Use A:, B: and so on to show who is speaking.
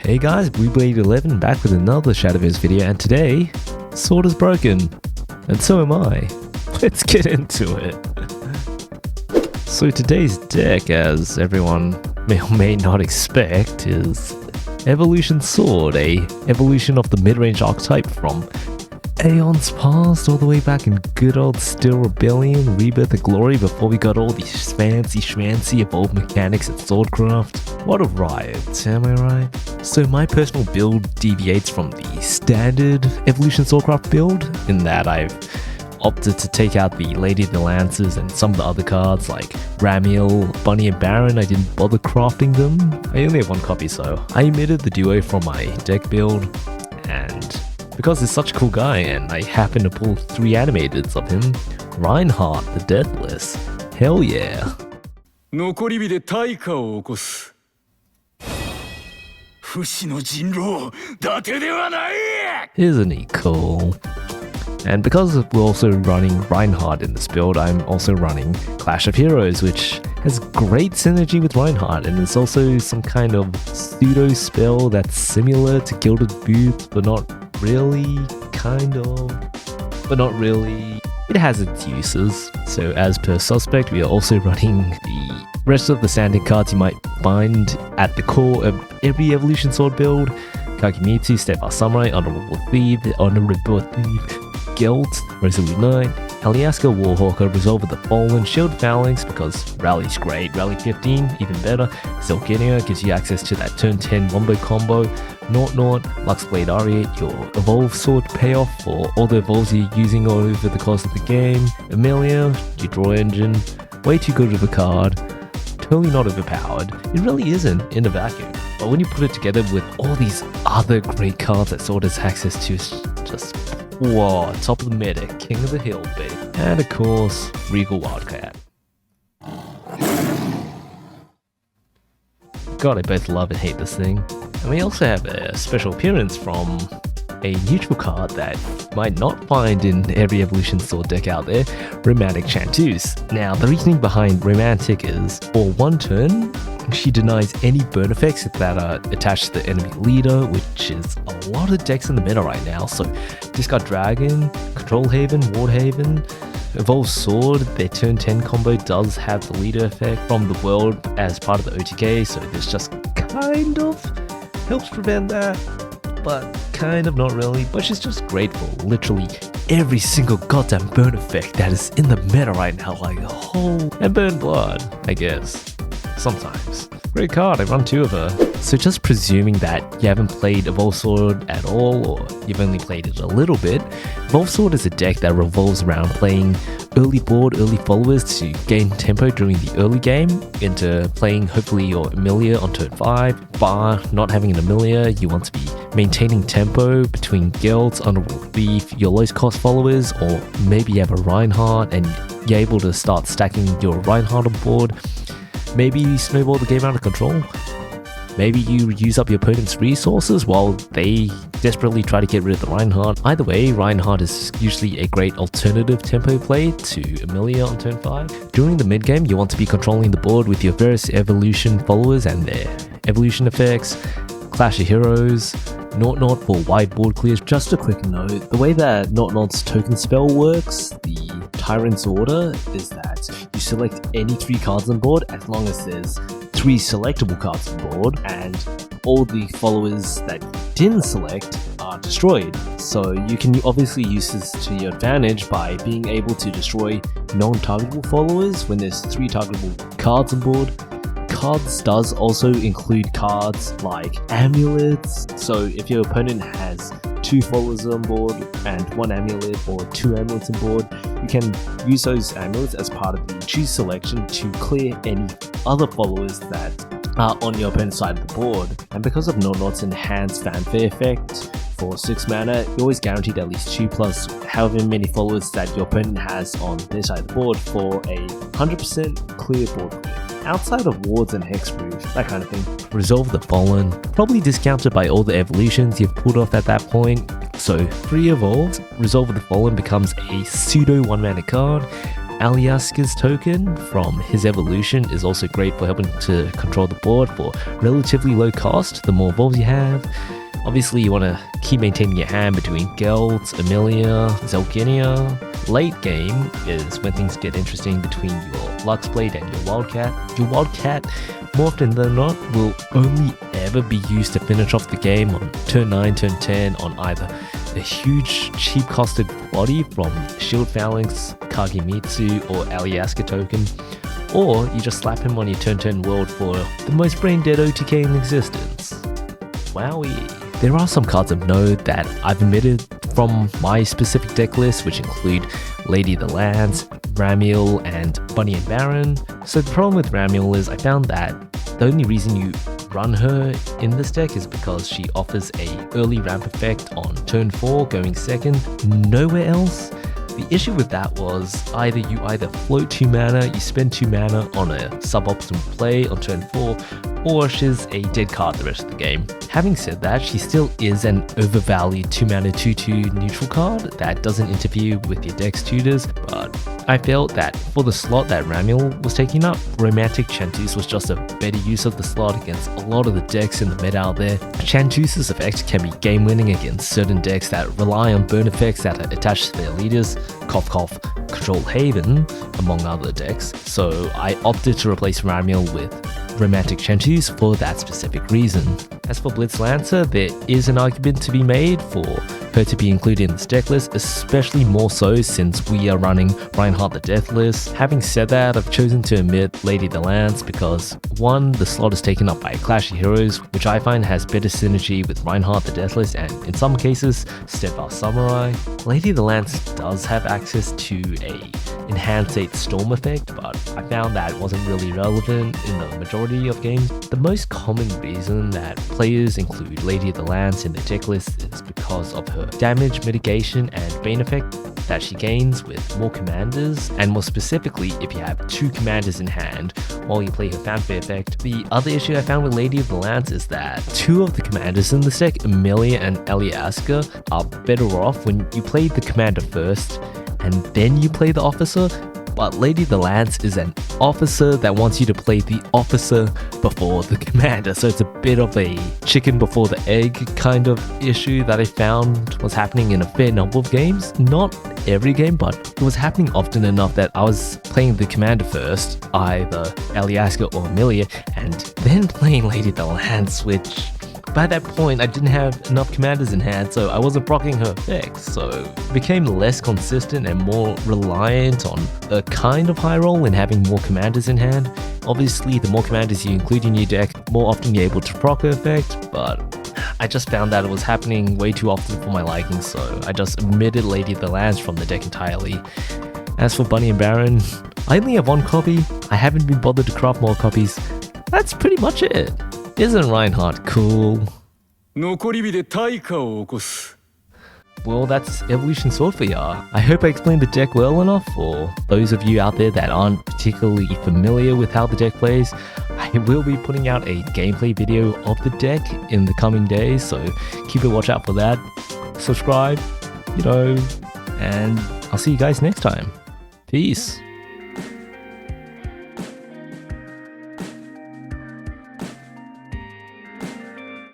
A: Hey guys, Rivayle11 back with another Shadowverse video, and today, sword is broken, and so am I. Let's get into it. So today's deck, as everyone may or may not expect, is Evolution Sword, a evolution of the mid-range archetype from aeons past, all the way back in good old Steel Rebellion, Rebirth of Glory, before we got all these fancy schmancy evolved mechanics and swordcraft. What a riot, am I right? So my personal build deviates from the standard Evolution Swordcraft build, in that I've opted to take out the Lady of the Lances and some of the other cards like Ramiel, Bunny and Baron. I didn't bother crafting them. I only have one copy, so I omitted the duo from my deck build, and because he's such a cool guy and I happen to pull 3 animateds of him, Reinhardt the Deathless. Hell yeah. Isn't he cool? And because we're also running Reinhardt in this build, I'm also running Clash of Heroes, which has great synergy with Reinhardt, and it's also some kind of pseudo spell that's similar to Gilded Boots, but not really, kind of, but not really. It has its uses. So as per suspect, we are also running the rest of the standard cards you might find at the core of every Evolution Sword build: Kagemitsu, Steadfast Samurai, Honorable Thief, Guild, Resolute Knight, Heliaska, Warhawker, Resolve of the Fallen, Shield Phalanx, because Rally's great, Rally 15 even better, Silkinia gives you access to that turn 10 wombo combo, Naught, Luxblade Ariat, your Evolve Sword payoff for all the evolves you're using over the course of the game, Amelia, your draw engine, way too good of a card, totally not overpowered. It really isn't in a vacuum, but when you put it together with all these other great cards that Sword has access to, it's just whoa, top of the meta, king of the hill, babe. And of course, Regal Wildcat. God, I both love and hate this thing. And we also have a special appearance from a neutral card that you might not find in every Evolution Sword deck out there, Romantic Chanteuse. Now, the reasoning behind Romantic is, for one turn, she denies any burn effects that are attached to the enemy leader, which is a lot of decks in the meta right now. So Discard Dragon, Control Haven, Ward Haven, Evolve Sword, their turn 10 combo does have the leader effect from the world as part of the OTK, so this just kind of helps prevent that, but kind of not really. But she's just great for literally every single goddamn burn effect that is in the meta right now, like and burn blood, I guess. Sometimes. Great card, I run 2 of her. So just presuming that you haven't played Evolve Sword at all, or you've only played it a little bit, Evolve Sword is a deck that revolves around playing early board, early followers to gain tempo during the early game, into playing hopefully your Amelia on turn 5, bar not having an Amelia, you want to be maintaining tempo between guilds, Honorable Thief, your lowest cost followers, or maybe you have a Reinhardt and you're able to start stacking your Reinhardt on board. Maybe you snowball the game out of control. Maybe you use up your opponent's resources while they desperately try to get rid of the Reinhardt. Either way, Reinhardt is usually a great alternative tempo play to Amelia on turn 5. During the mid game, you want to be controlling the board with your various evolution followers and their evolution effects, Clash of Heroes, Naught for wide board clears. Just a quick note, the way that Naught's token spell works, the Tyrant's Order, is that you select any 3 cards on board as long as there's 3 selectable cards on board, and all the followers that you didn't select are destroyed. So you can obviously use this to your advantage by being able to destroy non-targetable followers when there's 3 targetable cards on board. Cards does also include cards like amulets, so if your opponent has 2 followers on board and 1 amulet, or 2 amulets on board, you can use those amulets as part of the choose selection to clear any other followers that are on your opponent's side of the board. And because of Naught's enhanced fanfare effect, for 6 mana, you're always guaranteed at least 2 plus however many followers that your opponent has on their side of the board for a 100% clear board clear. Outside of wards and hexproof, that kind of thing. Resolve the Fallen, probably discounted by all the evolutions you've pulled off at that point. So 3 evolves, Resolve of the Fallen becomes a pseudo 1-mana card. Alyaska's token from his evolution is also great for helping to control the board for relatively low cost the more evolves you have. Obviously, you want to keep maintaining your hand between Gelt, Amelia, Zelginia. Late game is when things get interesting between your Luxblade and your Wildcat. Your Wildcat, more often than not, will only ever be used to finish off the game on turn 9, turn 10 on either a huge cheap costed body from Shield Phalanx, Kagemitsu or Alyaska token, or you just slap him on your turn 10 world for the most brain dead OTK in existence. Wowie. There are some cards of note that I've omitted from my specific deck list, which include Lady of the Lands, Rivayle, and Bunny and Baron. So the problem with Rivayle is I found that the only reason you run her in this deck is because she offers a early ramp effect on turn 4 going second. Nowhere else. The issue with that was you either float 2 mana, you spend 2 mana on a suboptimal play on turn 4, or she's a dead card the rest of the game. Having said that, she still is an overvalued 2 mana 2/2 neutral card that doesn't interfere with your deck's tutors, but I felt that for the slot that Rivayle was taking up, Romantic Chanteuse was just a better use of the slot against a lot of the decks in the meta out there. Chanteuse's effect can be game winning against certain decks that rely on burn effects that are attached to their leaders, cough cough, Control Haven, among other decks, so I opted to replace Rivayle with Romantic Chanteuse for that specific reason. As for Blitz Lancer, there is an argument to be made for her to be included in this deck list, especially more so since we are running Reinhardt the Deathless. Having said that, I've chosen to omit Lady of the Lands because 1, the slot is taken up by Clash of Heroes, which I find has better synergy with Reinhardt the Deathless and in some cases, Steadfast Samurai. Lady of the Lands does have access to a Enhanced 8 Storm effect, but I found that wasn't really relevant in the majority of games. The most common reason that players include Lady of the Lands in their deck list is because of her damage mitigation and Bane effect that she gains with more commanders, and more specifically if you have 2 commanders in hand while you play her fanfare effect. The other issue I found with Lady of the Lands is that 2 of the commanders in this deck, Amelia and Alyaska, are better off when you play the commander first and then you play the officer, but Lady of the Lands is an officer that wants you to play the officer before the commander, so it's a bit of a chicken before the egg kind of issue that I found was happening in a fair number of games. Not every game, but it was happening often enough that I was playing the commander first, either Alyaska or Amelia, and then playing Lady of the Lands, which by that point I didn't have enough commanders in hand, so I wasn't proccing her effects, so it became less consistent and more reliant on a kind of high roll in having more commanders in hand. Obviously, the more commanders you include in your deck, more often you're able to proc her effect, but I just found that it was happening way too often for my liking, so I just omitted Lady of the Lands from the deck entirely. As for Bunny and Baron, I only have 1 copy, I haven't been bothered to craft more copies. That's pretty much it. Isn't Reinhardt cool? Well, that's Evolution Sword for ya. I hope I explained the deck well enough for those of you out there that aren't particularly familiar with how the deck plays. I will be putting out a gameplay video of the deck in the coming days, so keep a watch out for that. Subscribe, and I'll see you guys next time. Peace.